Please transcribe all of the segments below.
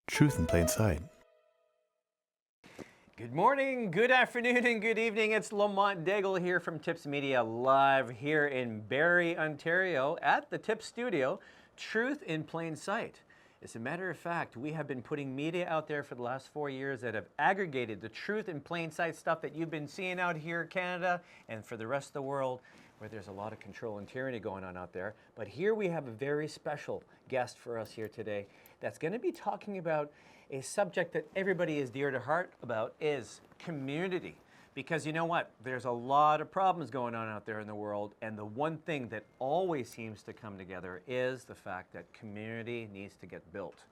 Truth in plain sight. Good morning, good afternoon, and good evening. It's Lamont Daigle here from Tips Media, live here in Barrie, Ontario at the Tips Studio, Truth in Plain Sight. As a matter of fact, we have been putting media out there for the last 4 years that have aggregated the truth in plain sight stuff that you've been seeing out here in Canada and for the rest of the world, where there's a lot of control and tyranny going on out there. But here we have a very special guest for us here today that's going to be talking about a subject that everybody is dear to heart about, is community. Because you know what? There's a lot of problems going on out there in the world, and the one thing that always seems to come together is the fact that community needs to get built.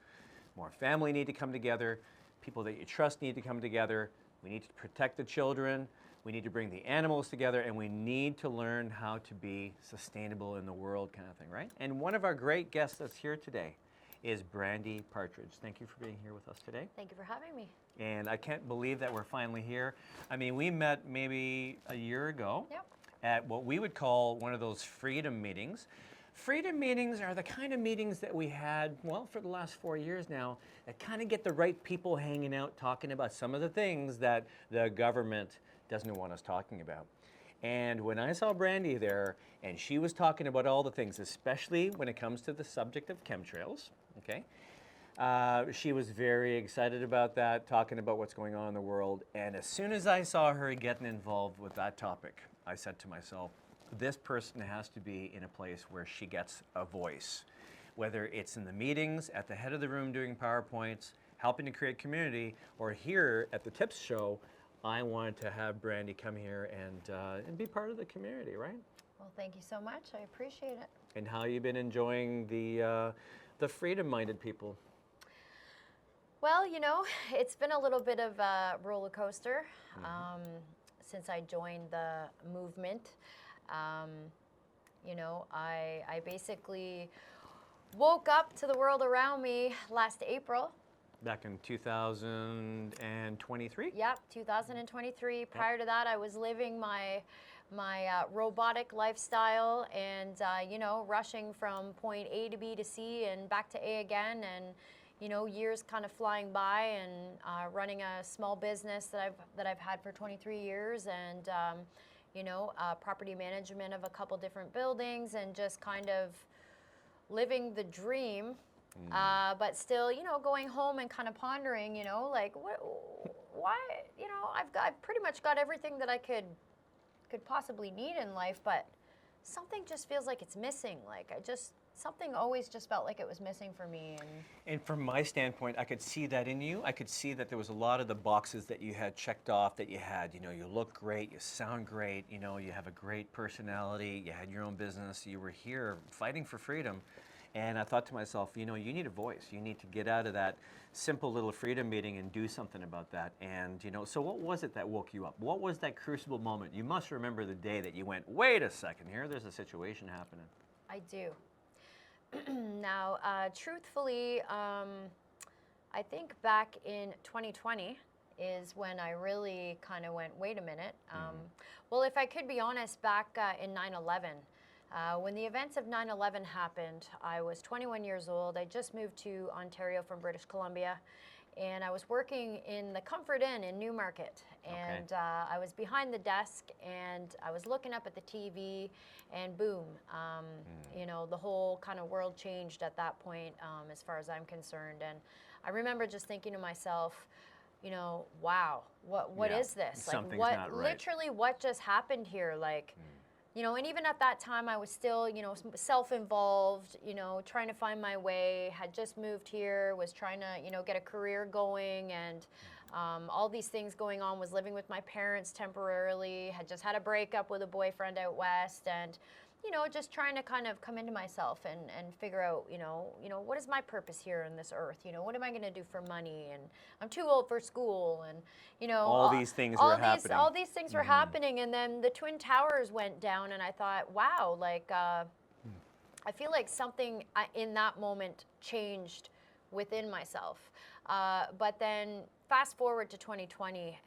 More family need to come together, people that you trust need to come together, we need to protect the children, we need to bring the animals together, and we need to learn how to be sustainable in the world, kind of thing, right? And one of our great guests that's here today is Brandy Partridge. Thank you for being here with us today. Thank you for having me. And I can't believe that we're finally here. I mean, we met maybe a year ago Yep. at what we would call one of those freedom meetings. Freedom meetings are the kind of meetings that we had, well, for the last 4 years now, that kind of get the right people hanging out, talking about some of the things that the government doesn't want us talking about. And when I saw Brandy there, and she was talking about all the things, especially when it comes to the subject of chemtrails, okay? She was very excited about that, talking about what's going on in the world. And as soon as I saw her getting involved with that topic, I said to myself, this person has to be in a place where she gets a voice. Whether it's in the meetings, at the head of the room doing PowerPoints, helping to create community, or here at the Tips Show, I wanted to have Brandy come here and be part of the community, right? Well, thank you so much. I appreciate it. And how you been enjoying the freedom-minded people? Well, you know, it's been a little bit of a roller coaster since I joined the movement. You know, I basically woke up to the world around me last April. Back in 2023? Yep, 2023. Prior to that, I was living my robotic lifestyle and, you know, rushing from point A to B to C and back to A again, and, you know, years kind of flying by, and running a small business that I've had for 23 years, and, you know, property management of a couple different buildings, and just kind of living the dream. But still, you know, going home and kind of pondering, you know, like, why, you know, I've pretty much got everything that I could possibly need in life, but something just feels like it's missing. Like, something always just felt like it was missing for me. And from my standpoint, I could see that in you. I could see that there was a lot of the boxes that you had checked off that you had. You know, you look great, you sound great, you know, you have a great personality, you had your own business, you were here fighting for freedom. And I thought to myself, you know, you need a voice. You need to get out of that simple little freedom meeting and do something about that. And, you know, so what was it that woke you up? What was that crucible moment? You must remember the day that you went, wait a second here, there's a situation happening. I do. Now, truthfully, I think back in 2020 is when I really kind of went, wait a minute. Well, if I could be honest, back in 9/11, when the events of 9/11 happened, I was 21 years old. I just moved to Ontario from British Columbia, and I was working in the Comfort Inn in Newmarket. And I was behind the desk, and I was looking up at the TV, and boom, you know, the whole kind of world changed at that point, as far as I'm concerned. And I remember just thinking to myself, you know, wow, what is this? Something's like, not right. Literally, what just happened here? Like, you know, and even at that time, I was still, you know, self-involved, you know, trying to find my way, had just moved here, was trying to, you know, get a career going, and all these things going on, was living with my parents temporarily, had just had a breakup with a boyfriend out west, and, you know, just trying to kind of come into myself and figure out, you know, what is my purpose here on this earth? You know, what am I going to do for money? And I'm too old for school, and, you know, all these things were happening. All these things were happening, and then the Twin Towers went down, and I thought, wow, like, I feel like something in that moment changed within myself. But then fast forward to 2020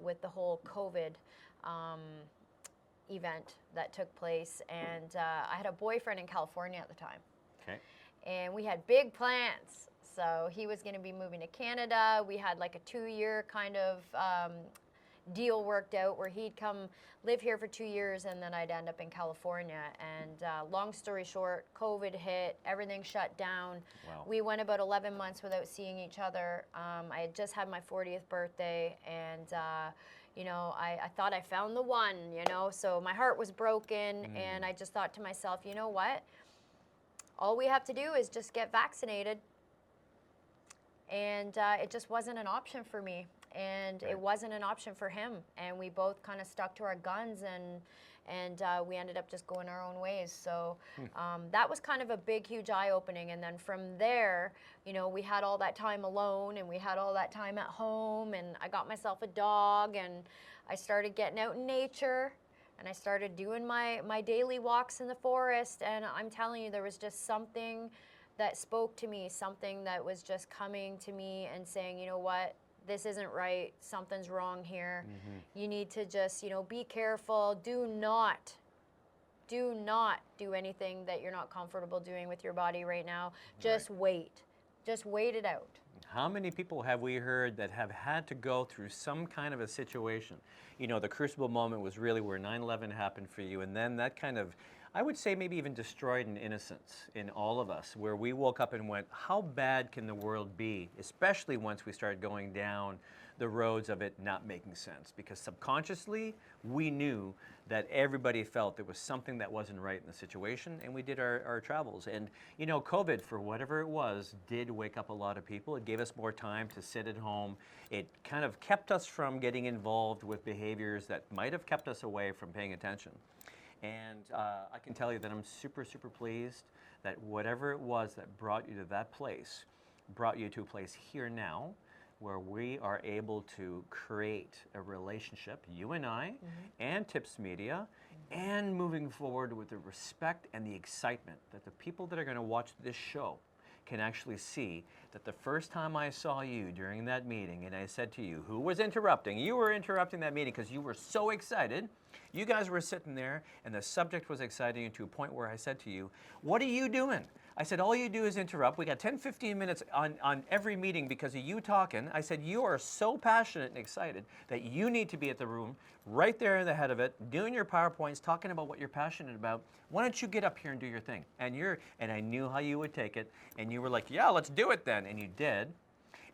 with the whole COVID event that took place, and I had a boyfriend in California at the time. Okay. And we had big plans. So he was going to be moving to Canada. We had like a 2-year kind of deal worked out where he'd come live here for 2 years and then I'd end up in California. And long story short, COVID hit, everything shut down. Wow. We went about 11 months without seeing each other. I had just had my 40th birthday, and you know, I thought I found the one, you know, so my heart was broken, and I just thought to myself, you know what? All we have to do is just get vaccinated. And it just wasn't an option for me, and it wasn't an option for him, and we both kind of stuck to our guns, and we ended up just going our own ways. So that was kind of a big, huge eye-opening. And then from there, you know, we had all that time alone, and we had all that time at home, and I got myself a dog, and I started getting out in nature, and I started doing my daily walks in the forest. And I'm telling you, there was just something that spoke to me, something that was just coming to me and saying, you know what, this isn't right, something's wrong here. You need to just, you know, be careful. Do not do anything that you're not comfortable doing with your body right now. Just wait. Just wait it out. How many people have we heard that have had to go through some kind of a situation? You know, the crucible moment was really where 9/11 happened for you, and then that kind of, I would say, maybe even destroyed an innocence in all of us, where we woke up and went, how bad can the world be? Especially once we started going down the roads of it not making sense, because subconsciously we knew that everybody felt there was something that wasn't right in the situation, and we did our travels. And you know, COVID, for whatever it was, did wake up a lot of people. It gave us more time to sit at home. It kind of kept us from getting involved with behaviors that might have kept us away from paying attention. And I can tell you that I'm super, super pleased that whatever it was that brought you to that place, brought you to a place here now, where we are able to create a relationship, you and I, and Tips Media, and moving forward with the respect and the excitement that the people that are going to watch this show can actually see that the first time I saw you during that meeting and I said to you, who was interrupting? You were interrupting that meeting because you were so excited. You guys were sitting there and the subject was exciting you to a point where I said to you, what are you doing? I said, all you do is interrupt. We got 10, 15 minutes on every meeting because of you talking. I said, you are so passionate and excited that you need to be at the room, right there in the head of it, doing your PowerPoints, talking about what you're passionate about. Why don't you get up here and do your thing? And I knew how you would take it. And you were like, yeah, let's do it then. And you did.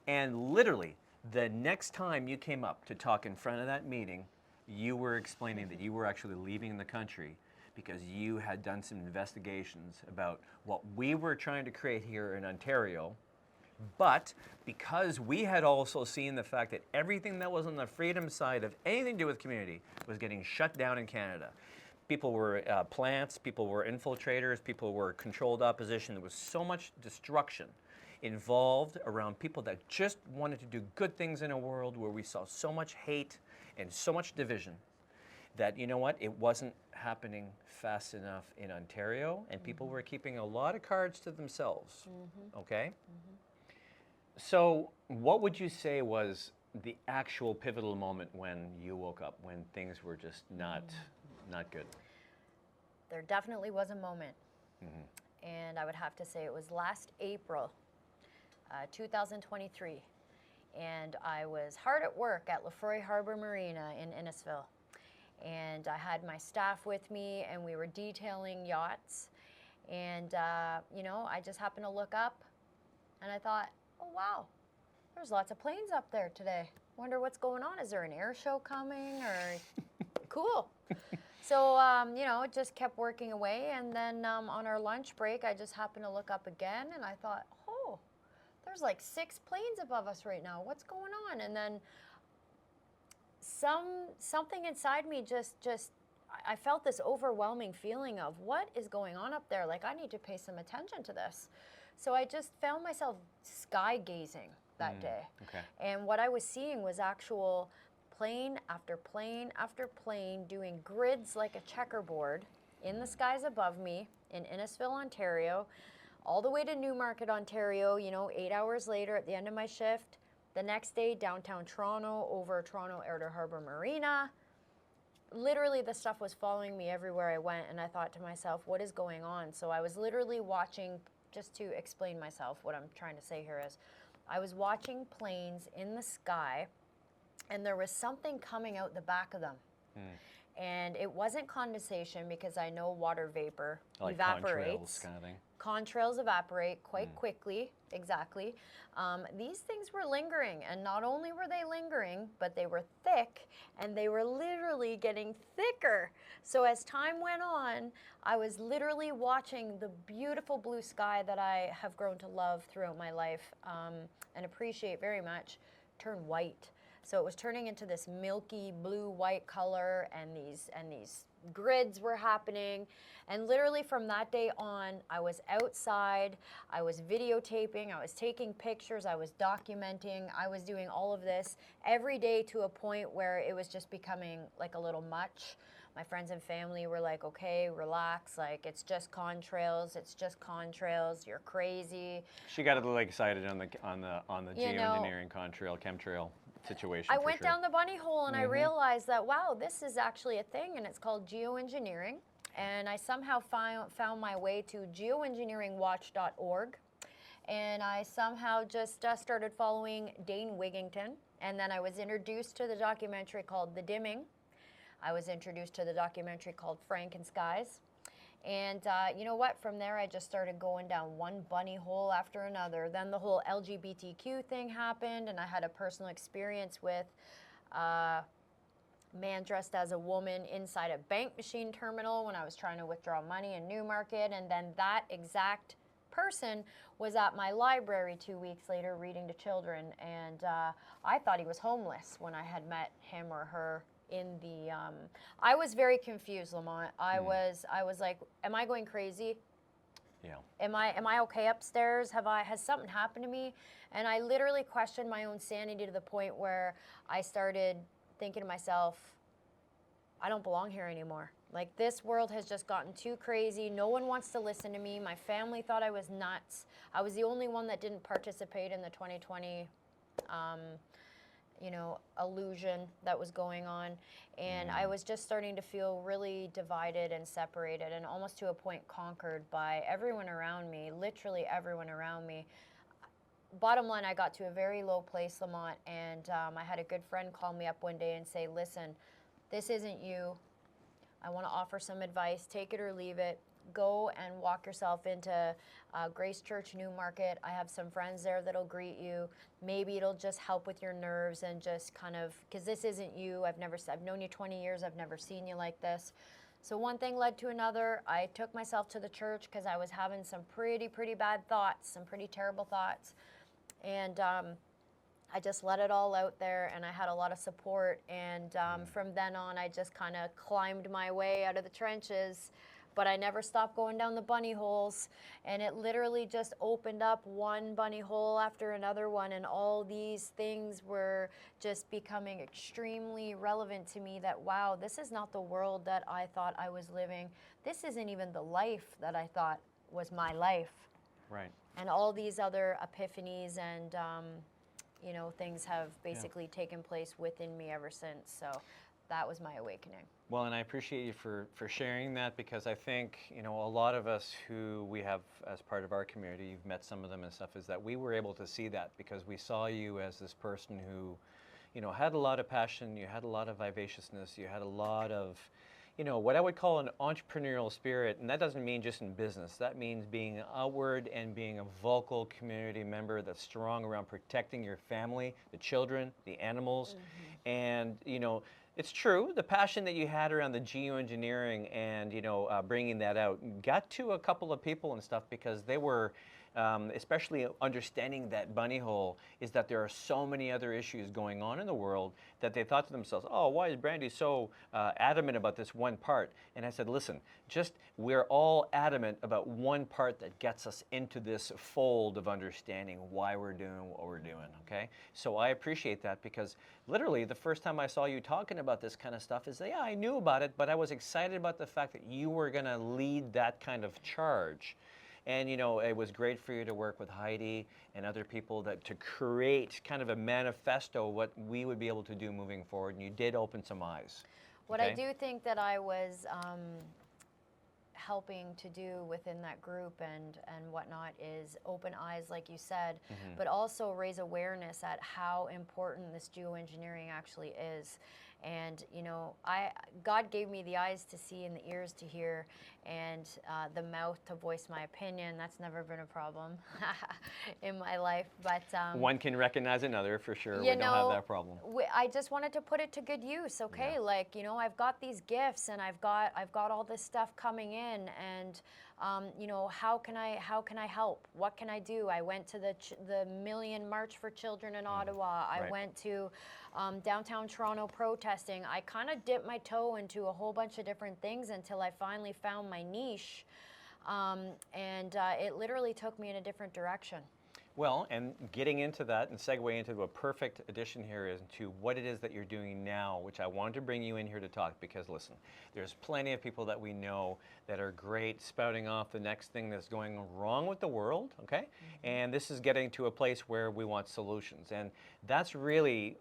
And literally, the next time you came up to talk in front of that meeting, you were explaining that you were actually leaving the country because you had done some investigations about what we were trying to create here in Ontario. But because we had also seen the fact that everything that was on the freedom side of anything to do with community was getting shut down in Canada. People were plants, people were infiltrators, people were controlled opposition. There was so much destruction involved around people that just wanted to do good things in a world where we saw so much hate and so much division that, you know what, it wasn't happening fast enough in Ontario, and people were keeping a lot of cards to themselves, okay? So what would you say was the actual pivotal moment when you woke up, when things were just not good? There definitely was a moment, and I would have to say it was last April, 2023, and I was hard at work at Lefroy Harbor Marina in Innisfil. And I had my staff with me, and we were detailing yachts. And, you know, I just happened to look up, and I thought, oh, wow, there's lots of planes up there today. Wonder what's going on. Is there an air show coming? Or cool. So, you know, it just kept working away. And then on our lunch break, I just happened to look up again, and I thought, oh, there's like 6 planes above us right now. What's going on? And then something inside me just I felt this overwhelming feeling of what is going on up there. Like, I need to pay some attention to this. So I just found myself sky gazing that day. Okay. And what I was seeing was actual plane after plane after plane doing grids like a checkerboard in the skies above me in Innisfil, Ontario, all the way to Newmarket, Ontario, you know, 8 hours later at the end of my shift. The next day, downtown Toronto, over Toronto Outer Harbor Marina. Literally, the stuff was following me everywhere I went, and I thought to myself, what is going on? So I was literally watching just to explain myself, what I'm trying to say here is, I was watching planes in the sky, and there was something coming out the back of them. And it wasn't condensation, because I know water vapor Like evaporates. contrails kind of thing. Contrails evaporate quite quickly, exactly. These things were lingering, and not only were they lingering, but they were thick, and they were literally getting thicker. So as time went on, I was literally watching the beautiful blue sky that I have grown to love throughout my life, and appreciate very much, turn white. So it was turning into this milky blue-white color, and these grids were happening. And literally from that day on, I was outside, I was videotaping, I was taking pictures, I was documenting, I was doing all of this every day, to a point where it was just becoming like a little much. My friends and family were like, okay, relax, like, it's just contrails, you're crazy. She got a little excited on the You know, geoengineering contrail, chemtrail situation. I for went sure. down the bunny hole, and I realized that, wow, this is actually a thing, and it's called geoengineering. And I somehow found my way to geoengineeringwatch.org. And I somehow just started following Dane Wigington. And then I was introduced to the documentary called The Dimming. I was introduced to the documentary called Frankenskies. And you know what? From there, I just started going down one bunny hole after another. Then the whole LGBTQ thing happened, and I had a personal experience with a man dressed as a woman inside a bank machine terminal when I was trying to withdraw money in Newmarket. And then that exact person was at my library 2 weeks later reading to children. And I thought he was homeless when I had met him or her in the, I was very confused, Lamont. I was like, am I going crazy? Yeah. Am I okay upstairs? Has something happened to me? And I literally questioned my own sanity, to the point where I started thinking to myself, I don't belong here anymore. Like, this world has just gotten too crazy. No one wants to listen to me. My family thought I was nuts. I was the only one that didn't participate in the 2020 illusion that was going on. And I was just starting to feel really divided and separated, and almost to a point conquered by everyone around me, literally everyone around me. Bottom line, I got to a very low place, Lamont, and I had a good friend call me up one day and say, listen, this isn't you. I want to offer some advice. Take it or leave it. Go and walk yourself into Grace Church, Newmarket. I have some friends there that'll greet you. Maybe it'll just help with your nerves, and just kind of, because this isn't you. I've known you 20 years. I've never seen you like this. So one thing led to another. I took myself to the church because I was having some pretty bad thoughts, some pretty terrible thoughts. And I just let it all out there, and I had a lot of support. And from then on, I just kind of climbed my way out of the trenches. But I never stopped going down the bunny holes, and it literally just opened up one bunny hole after another one, and all these things were just becoming extremely relevant to me, that, wow, this is not the world that I thought I was living. This isn't even the life that I thought was my life. Right. And all these other epiphanies and things have basically taken place within me ever since. So that was my awakening. Well, and I appreciate you for sharing that, because I think, a lot of us who we have as part of our community, you've met some of them and stuff, is that we were able to see that because we saw you as this person who, had a lot of passion, you had a lot of vivaciousness, you had a lot of, what I would call an entrepreneurial spirit. And that doesn't mean just in business. That means being outward and being a vocal community member that's strong around protecting your family, the children, the animals. And, it's true, the passion that you had around the geoengineering and, bringing that out got to a couple of people and stuff, because they were, especially understanding that bunny hole, is that there are so many other issues going on in the world that they thought to themselves, oh, why is Brandy so adamant about this one part? And I said, listen, we're all adamant about one part that gets us into this fold of understanding why we're doing what we're doing, okay? So I appreciate that, because literally the first time I saw you talking about this kind of stuff is, yeah, I knew about it, but I was excited about the fact that you were going to lead that kind of charge. And it was great for you to work with Heidi and other people to create kind of a manifesto what we would be able to do moving forward. And you did open some eyes. What I do think that I was helping to do within that group and whatnot is open eyes, like you said, but also raise awareness at how important this geoengineering actually is. And you know, God gave me the eyes to see and the ears to hear, and the mouth to voice my opinion. That's never been a problem in my life. But one can recognize another for sure. We you don't have that problem. I just wanted to put it to good use. Okay, like, you know, I've got these gifts and I've got all this stuff coming in, and you know, how can I help? What can I do? I went to the Million March for Children in Ottawa. I went to downtown Toronto protesting. I kind of dipped my toe into a whole bunch of different things until I finally found my niche, and it literally took me in a different direction. Well, and getting into that and segue into a perfect addition here is to what it is that you're doing now, which I wanted to bring you in here to talk, because listen, there's plenty of people that we know that are great spouting off the next thing that's going wrong with the world, okay? And this is getting to a place where we want solutions. And that's really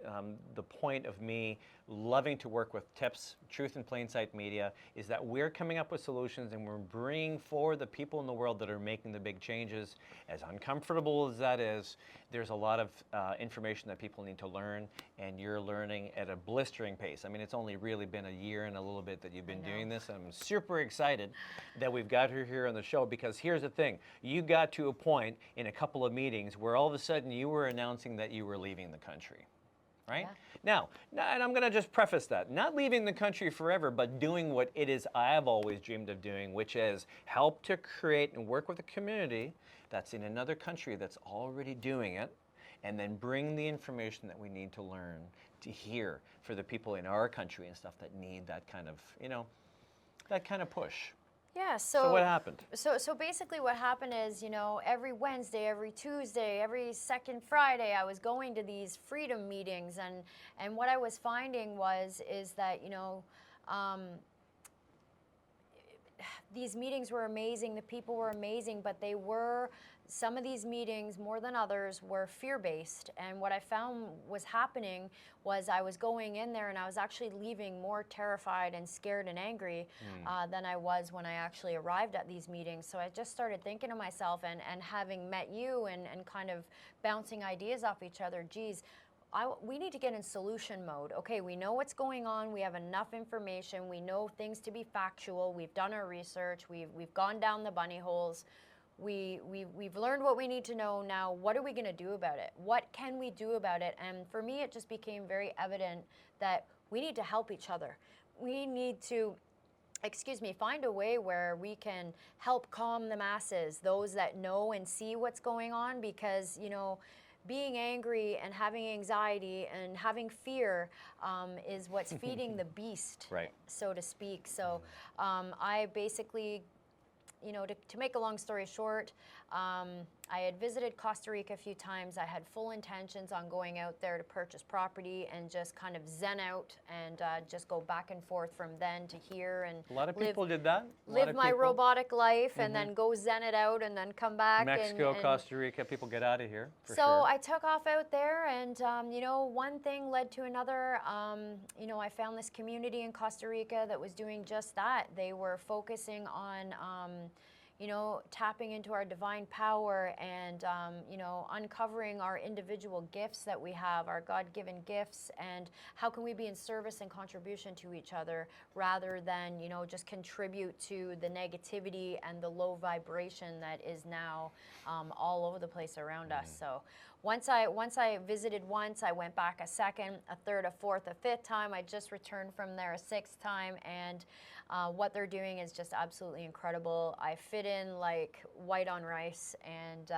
the point of me loving to work with TIPS, Truth in Plain Sight Media, is that we're coming up with solutions and we're bringing forward the people in the world that are making the big changes. As uncomfortable as that is, there's a lot of information that people need to learn, and you're learning at a blistering pace. I mean, it's only really been a year and a little bit that you've been doing this, and I'm super excited that we've got her here on the show, because here's the thing. You got to a point in a couple of meetings where all of a sudden you were announcing that you were leaving the country. Right? Now, and I'm going to just preface that, not leaving the country forever, but doing what it is I have always dreamed of doing, which is help to create and work with a community that's in another country that's already doing it, and then bring the information that we need to learn to hear for the people in our country and stuff that need that kind of, you know, that kind of push. Yeah, so what happened? So basically what happened is, you know, every Wednesday, every Tuesday, every second Friday, I was going to these freedom meetings, and what I was finding is that, you know, these meetings were amazing, the people were amazing, but some of these meetings, more than others, were fear-based. And what I found was happening was I was going in there and I was actually leaving more terrified and scared and angry than I was when I actually arrived at these meetings. So I just started thinking to myself, and having met you and kind of bouncing ideas off each other, geez, we need to get in solution mode. Okay, we know what's going on. We have enough information. We know things to be factual. We've done our research. We've gone down the bunny holes. We've learned what we need to know. Now, what are we going to do about it? What can we do about it? And for me, it just became very evident that we need to help each other. We need to, find a way where we can help calm the masses, those that know and see what's going on, because, you know, being angry and having anxiety and having fear is what's feeding the beast, so to speak. So I basically, you know, to make a long story short, I had visited Costa Rica a few times. I had full intentions on going out there to purchase property and just kind of zen out and just go back and forth from then to here. And a lot of people did that. Live my robotic life and then go zen it out and then come back. Mexico, Costa Rica, people get out of here. So I took off out there, and you know, one thing led to another. You know, I found this community in Costa Rica that was doing just that. They were focusing on you know, tapping into our divine power and, you know, uncovering our individual gifts that we have, our God-given gifts, and how can we be in service and contribution to each other rather than, you know, just contribute to the negativity and the low vibration that is now all over the place around us. So once I visited once, I went back a second, a third, a fourth, a fifth time. I just returned from there a sixth time, and what they're doing is just absolutely incredible. I fit in like white on rice, and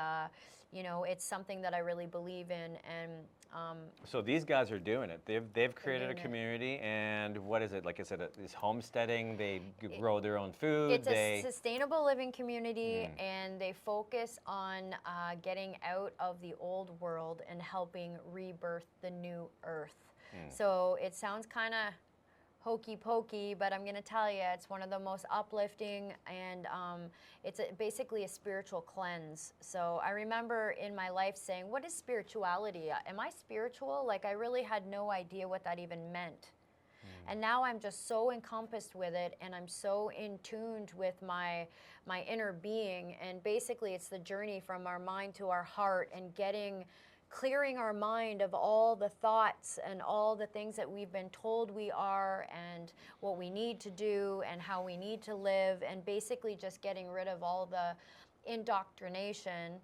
you know, it's something that I really believe in. And so these guys are doing it. They've created a community, and what is it? Like I said, it's homesteading. They grow their own food. It's a sustainable living community, and they focus on getting out of the old world and helping rebirth the new earth. So it sounds kind of hokey pokey, but I'm going to tell you, it's one of the most uplifting, and it's basically a spiritual cleanse. So I remember in my life saying, what is spirituality? Am I spiritual? Like, I really had no idea what that even meant. And now I'm just so encompassed with it, and I'm so in tuned with my inner being. And basically it's the journey from our mind to our heart, and clearing our mind of all the thoughts and all the things that we've been told we are, and what we need to do and how we need to live, and basically just getting rid of all the indoctrination,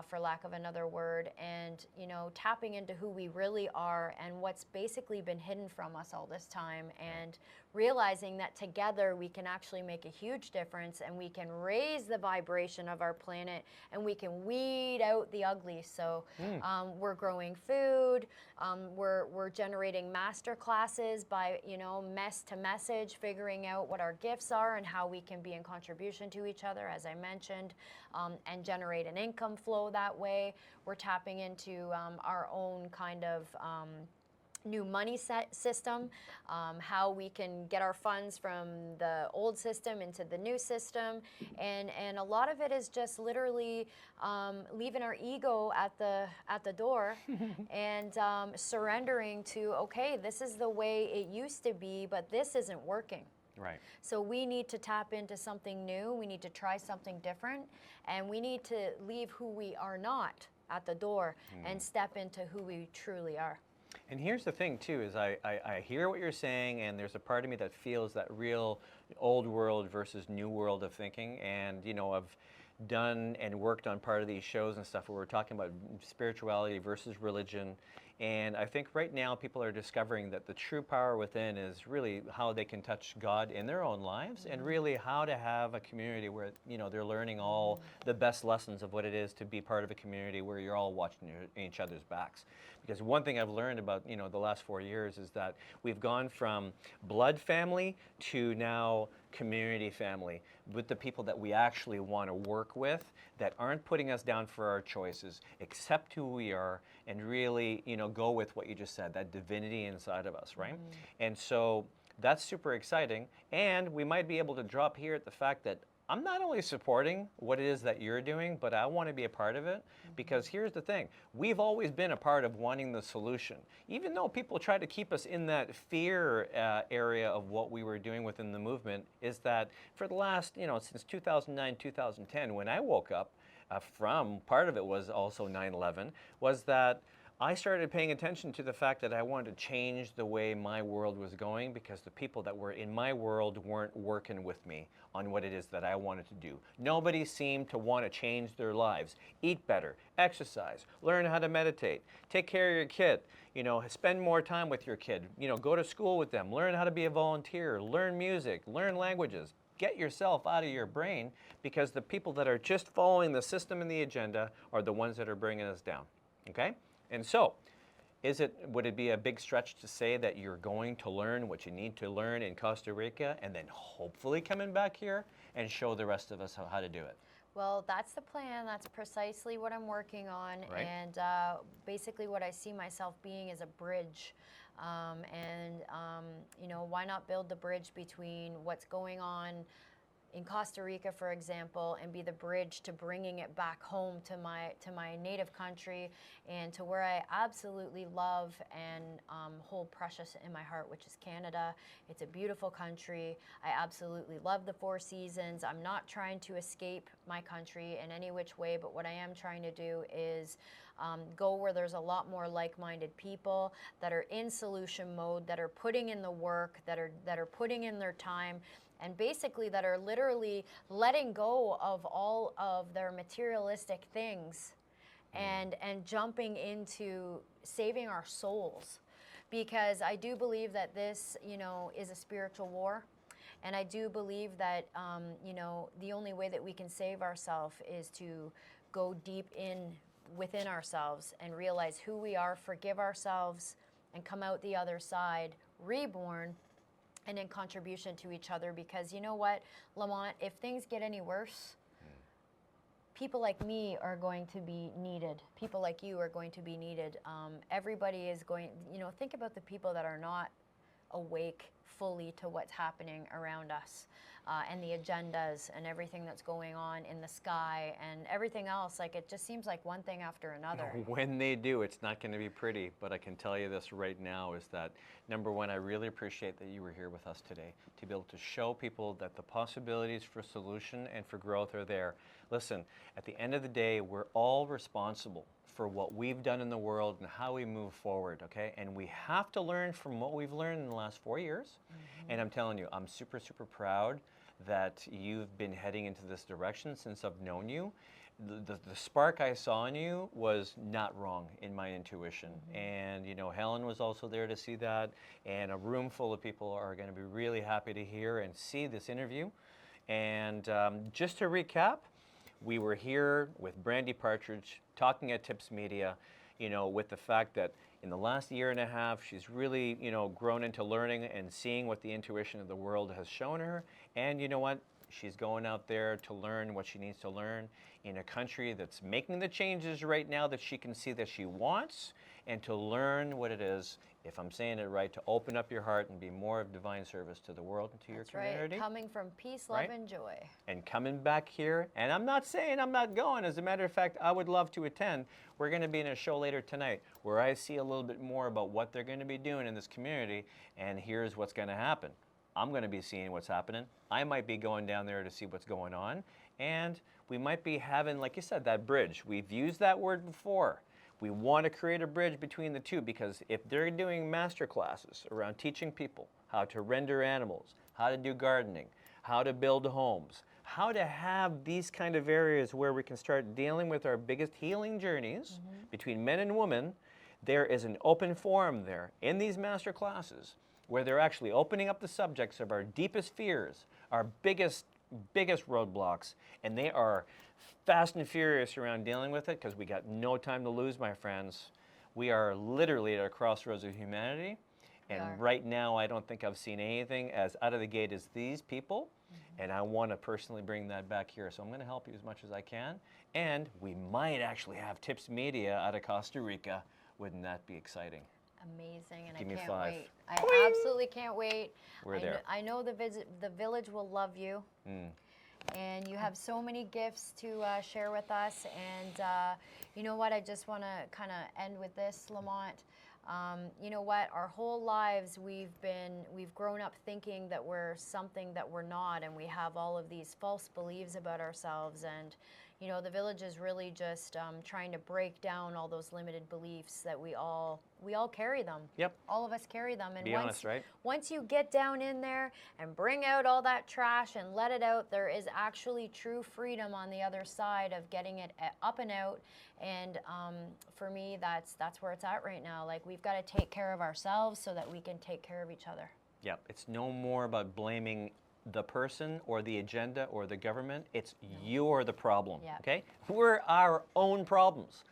for lack of another word, and tapping into who we really are and what's basically been hidden from us all this time, and realizing that together we can actually make a huge difference, and we can raise the vibration of our planet, and we can weed out the ugly. So we're growing food, we're generating master classes by mess to message, figuring out what our gifts are and how we can be in contribution to each other, as I mentioned, and generate an income flow that way. We're tapping into our own kind of new money system, how we can get our funds from the old system into the new system, and a lot of it is just literally leaving our ego at the door and surrendering to, okay, this is the way it used to be, but this isn't working. Right. So we need to tap into something new, we need to try something different, and we need to leave who we are not at the door and step into who we truly are. And here's the thing too, is I hear what you're saying, and there's a part of me that feels that real old world versus new world of thinking. And I've done and worked on part of these shows and stuff where we're talking about spirituality versus religion. And I think right now people are discovering that the true power within is really how they can touch God in their own lives, and really how to have a community where they're learning all the best lessons of what it is to be part of a community where you're all watching each other's backs. Because one thing I've learned about the last 4 years is that we've gone from blood family to now community family, with the people that we actually want to work with, that aren't putting us down for our choices, accept who we are, and really go with what you just said, that divinity inside of us, right? And so that's super exciting, and we might be able to drop here at the fact that I'm not only supporting what it is that you're doing, but I want to be a part of it, because here's the thing. We've always been a part of wanting the solution. Even though people try to keep us in that fear area of what we were doing within the movement, is that for the last, since 2009, 2010, when I woke up from, part of it was also 9/11, was that I started paying attention to the fact that I wanted to change the way my world was going, because the people that were in my world weren't working with me on what it is that I wanted to do. Nobody seemed to want to change their lives. Eat better, exercise, learn how to meditate, take care of your kid, spend more time with your kid, go to school with them, learn how to be a volunteer, learn music, learn languages. Get yourself out of your brain, because the people that are just following the system and the agenda are the ones that are bringing us down, okay? And so, would it be a big stretch to say that you're going to learn what you need to learn in Costa Rica, and then hopefully coming back here and show the rest of us how to do it? Well, that's the plan. That's precisely what I'm working on. Right. And basically what I see myself being is a bridge. Why not build the bridge between what's going on in Costa Rica, for example, and be the bridge to bringing it back home to my native country, and to where I absolutely love and hold precious in my heart, which is Canada. It's a beautiful country. I absolutely love the 4 seasons. I'm not trying to escape my country in any which way, but what I am trying to do is go where there's a lot more like-minded people that are in solution mode, that are putting in the work, that are putting in their time, and basically that are literally letting go of all of their materialistic things and jumping into saving our souls. Because I do believe that this, is a spiritual war. And I do believe that, the only way that we can save ourselves is to go deep within ourselves and realize who we are, forgive ourselves, and come out the other side reborn and in contribution to each other. Because you know what, Lamont, if things get any worse, people like me are going to be needed. People like you are going to be needed. Everybody is going, think about the people that are not awake fully to what's happening around us. And the agendas and everything that's going on in the sky and everything else. Like, it just seems like one thing after another. When they do, it's not going to be pretty, but I can tell you this right now is that, number one, I really appreciate that you were here with us today to be able to show people that the possibilities for solution and for growth are there. Listen, at the end of the day, we're all responsible for what we've done in the world and how we move forward, okay? And we have to learn from what we've learned in the last 4 years. And I'm telling you, I'm super, super proud that you've been heading into this direction since I've known you. The spark I saw in you was not wrong in my intuition. And, you know, Helen was also there to see that. And a room full of people are going to be really happy to hear and see this interview. And just to recap, we were here with Brandy Partridge talking at Tips Media, you know, with the fact that in the last year and a half, she's really, you know, grown into learning and seeing what the intuition of the world has shown her. And you know what? She's going out there to learn what she needs to learn in a country that's making the changes right now that she can see that she wants, and to learn what it is, if I'm saying it right, to open up your heart and be more of divine service to the world and to your community. Right, coming from peace, love, and joy. And coming back here, and I'm not saying I'm not going. As a matter of fact, I would love to attend. We're going to be in a show later tonight where I see a little bit more about what they're going to be doing in this community, and here's what's going to happen. I'm going to be seeing what's happening. I might be going down there to see what's going on, and we might be having, like you said, that bridge. We've used that word before. We want to create a bridge between the two, because if they're doing master classes around teaching people how to render animals, how to do gardening, how to build homes, how to have these kind of areas where we can start dealing with our biggest healing journeys between men and women, there is an open forum there in these master classes where they're actually opening up the subjects of our deepest fears, our biggest roadblocks, and they are fast and furious around dealing with it, because we got no time to lose, my friends. We are literally at a crossroads of humanity, and right now I don't think I've seen anything as out of the gate as these people, and I want to personally bring that back here. So I'm going to help you as much as I can, and we might actually have Tips Media out of Costa Rica. Wouldn't that be exciting? Amazing, and Give I me can't 5. wait. I absolutely can't wait. We're there. I know the village will love you, and you have so many gifts to share with us. And you know what? I just want to kind of end with this, Lamont. You know what? Our whole lives we've grown up thinking that we're something that we're not, and we have all of these false beliefs about ourselves. And you know, the village is really just trying to break down all those limited beliefs that we all carry them. Yep. All of us carry them. And Be honest, right? Once you get down in there and bring out all that trash and let it out, there is actually true freedom on the other side of getting it up and out. And for me, that's where it's at right now. Like, we've got to take care of ourselves so that we can take care of each other. Yep. It's no more about blaming the person or the agenda or the government. It's you're the problem. Yeah. Okay? We're our own problems.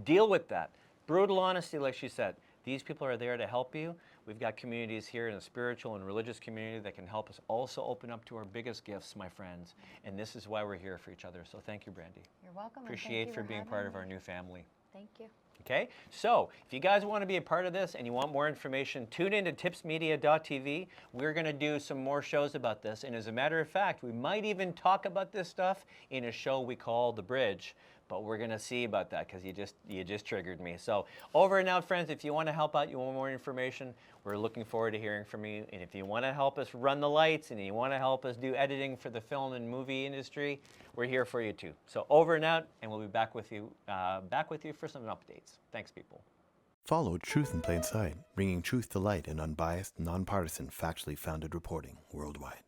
Deal with that. Brutal honesty, like she said. These people are there to help you. We've got communities here in the spiritual and religious community that can help us also open up to our biggest gifts, my friends. And this is why we're here for each other. So thank you, Brandy. You're welcome. Appreciate for being part of our new family. Thank you. Okay, so if you guys want to be a part of this and you want more information, tune in to tipsmedia.tv. We're going to do some more shows about this. And as a matter of fact, we might even talk about this stuff in a show we call The Bridge. But we're going to see about that, because you just triggered me. So over and out, friends. If you want to help out, you want more information, we're looking forward to hearing from you. And if you want to help us run the lights and you want to help us do editing for the film and movie industry, we're here for you too. So over and out, and we'll be back with you for some updates. Thanks, people. Follow Truth in Plain Sight, bringing truth to light in unbiased, nonpartisan, factually founded reporting worldwide.